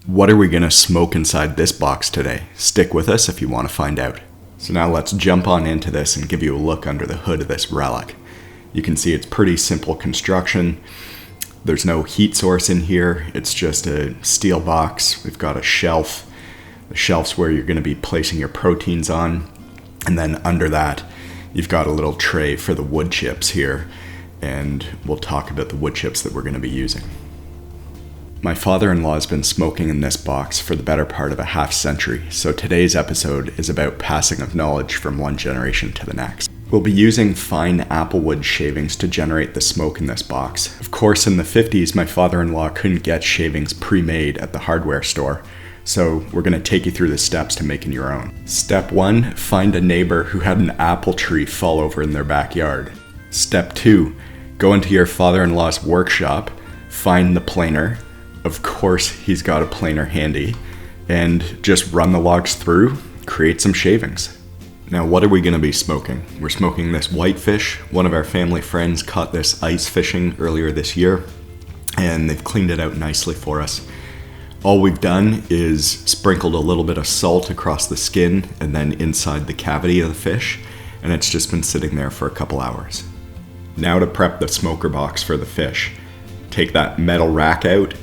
What are we going to smoke inside this box today? Stick with us if you want to find out. So now let's jump on into this and give you a look under the hood of this relic. You can see it's pretty simple construction. There's no heat source in here. It's just a steel box. We've got a shelf. The shelf's where you're going to be placing your proteins on. And then under that, you've got a little tray for the wood chips here. And we'll talk about the wood chips that we're going to be using. My father-in-law has been smoking in this box for the better part of a half century, so today's episode is about passing of knowledge from one generation to the next. We'll be using fine applewood shavings to generate the smoke in this box. Of course, in the 50s, my father-in-law couldn't get shavings pre-made at the hardware store, so we're going to take you through the steps to making your own. Step 1, find a neighbor who had an apple tree fall over in their backyard. Step 2, go into your father-in-law's workshop, find the planer. Of course, he's got a planer handy, and just run the logs through, create some shavings. Now, what are we going to be smoking? We're smoking this whitefish. One of our family friends caught this ice fishing earlier this year, and they've cleaned it out nicely for us. All we've done is sprinkled a little bit of salt across the skin and then inside the cavity of the fish, and it's just been sitting there for a couple hours. Now to prep the smoker box for the fish. Take that metal rack out,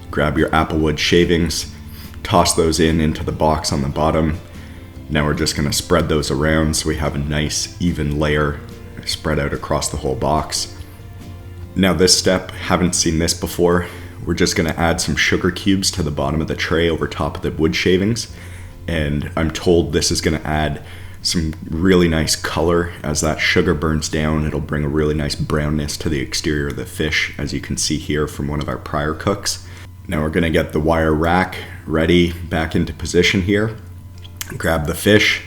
grab your applewood shavings, toss those into the box on the bottom. Now we're just going to spread those around so we have a nice even layer spread out across the whole box. Now this step, haven't seen this before, we're just going to add some sugar cubes to the bottom of the tray over top of the wood shavings, and I'm told this is going to add some really nice color. As that sugar burns down, it'll bring a really nice brownness to the exterior of the fish, as you can see here from one of our prior cooks. Now we're going to get the wire rack ready back into position here. Grab the fish,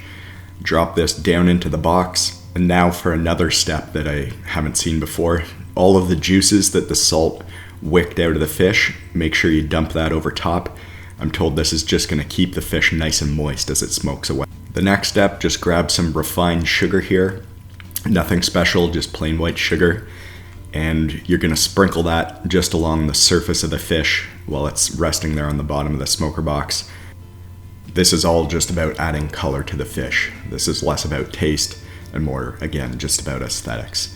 drop this down into the box, and now for another step that I haven't seen before. All of the juices that the salt wicked out of the fish, make sure you dump that over top. I'm told this is just going to keep the fish nice and moist as it smokes away. The next step, just grab some refined sugar here. Nothing special, just plain white sugar. And you're going to sprinkle that just along the surface of the fish while it's resting there on the bottom of the smoker box. This is all just about adding color to the fish. This is less about taste and more, again, just about aesthetics.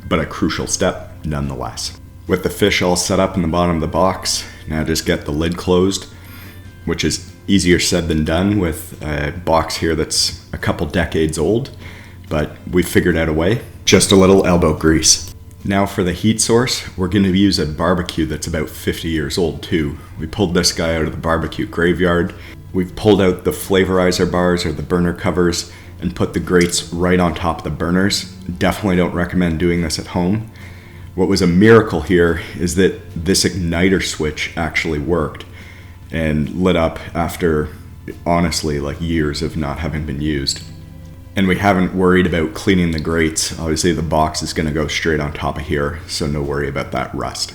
But a crucial step nonetheless. With the fish all set up in the bottom of the box, now just get the lid closed, which is easier said than done with a box here that's a couple decades old, but we figured out a way. Just a little elbow grease. Now for the heat source, we're going to use a barbecue that's about 50 years old too. We pulled this guy out of the barbecue graveyard. We've pulled out the flavorizer bars or the burner covers and put the grates right on top of the burners. Definitely don't recommend doing this at home. What was a miracle here is that this igniter switch actually worked and lit up after, honestly, like years of not having been used. And we haven't worried about cleaning the grates. Obviously the box is going to go straight on top of here, so no worry about that rust.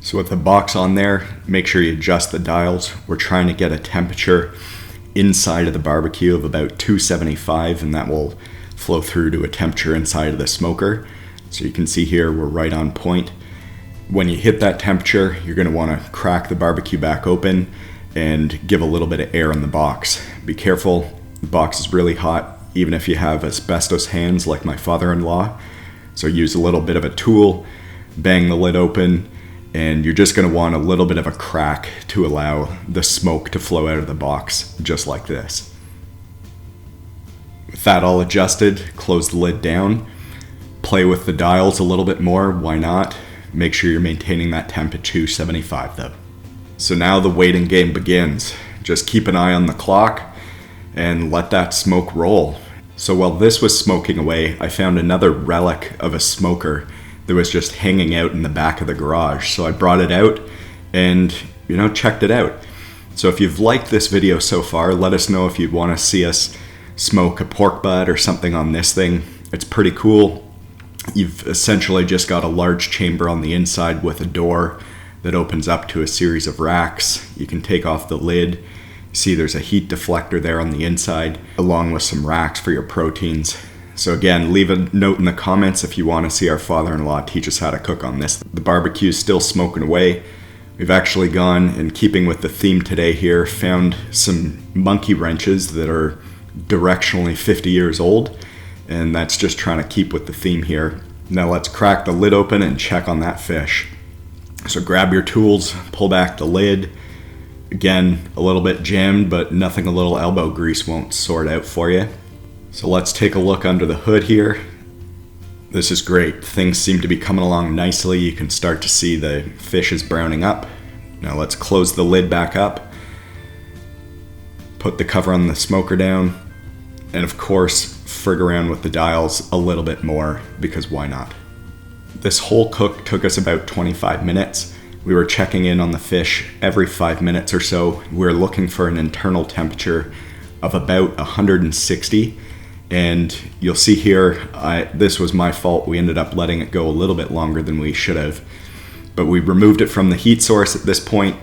So with the box on there, make sure you adjust the dials. We're trying to get a temperature inside of the barbecue of about 275, and that will flow through to a temperature inside of the smoker. So you can see here we're right on point. When you hit that temperature, you're going to want to crack the barbecue back open and give a little bit of air in the box. Be careful, the box is really hot, even if you have asbestos hands like my father-in-law. So use a little bit of a tool, bang the lid open, and you're just going to want a little bit of a crack to allow the smoke to flow out of the box, just like this. With that all adjusted, close the lid down. Play with the dials a little bit more, why not? Make sure you're maintaining that temp at 275 though. So now the waiting game begins. Just keep an eye on the clock and let that smoke roll. So while this was smoking away, I found another relic of a smoker that was just hanging out in the back of the garage. So I brought it out and, checked it out. So if you've liked this video so far, let us know if you'd want to see us smoke a pork butt or something on this thing. It's pretty cool. You've essentially just got a large chamber on the inside with a door that opens up to a series of racks. You can take off the lid. See, there's a heat deflector there on the inside, along with some racks for your proteins. So again, leave a note in the comments if you want to see our father-in-law teach us how to cook on this. The barbecue's still smoking away. We've actually gone, in keeping with the theme today here, found some monkey wrenches that are directionally 50 years old, and that's just trying to keep with the theme here. Now let's crack the lid open and check on that fish. So grab your tools, pull back the lid. Again, a little bit jammed, but nothing a little elbow grease won't sort out for you. So let's take a look under the hood here. This is great. Things seem to be coming along nicely. You can start to see the fish is browning up. Now let's close the lid back up. Put the cover on the smoker down. And of course, frig around with the dials a little bit more, because why not? This whole cook took us about 25 minutes. We were checking in on the fish every 5 minutes or so. We were looking for an internal temperature of about 160. And you'll see here, this was my fault. We ended up letting it go a little bit longer than we should have. But we removed it from the heat source at this point,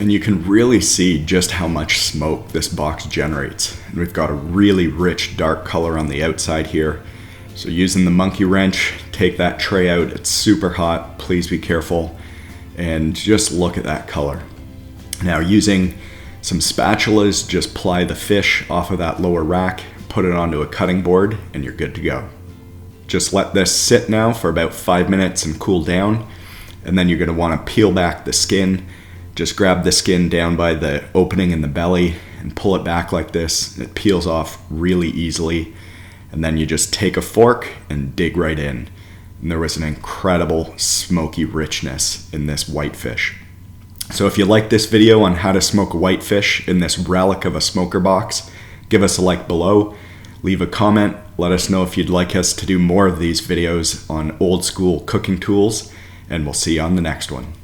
and you can really see just how much smoke this box generates. And we've got a really rich dark color on the outside here. So using the monkey wrench, take that tray out. It's super hot. Please be careful. And just look at that color. Now using some spatulas, just ply the fish off of that lower rack, put it onto a cutting board, and you're good to go. Just let this sit now for about 5 minutes and cool down, and then you're going to want to peel back the skin. Just grab the skin down by the opening in the belly and pull it back like this. It peels off really easily, and then you just take a fork and dig right in. And there was an incredible smoky richness in this whitefish. So if you like this video on how to smoke a whitefish in this relic of a smoker box, give us a like below, leave a comment, let us know if you'd like us to do more of these videos on old school cooking tools, and we'll see you on the next one.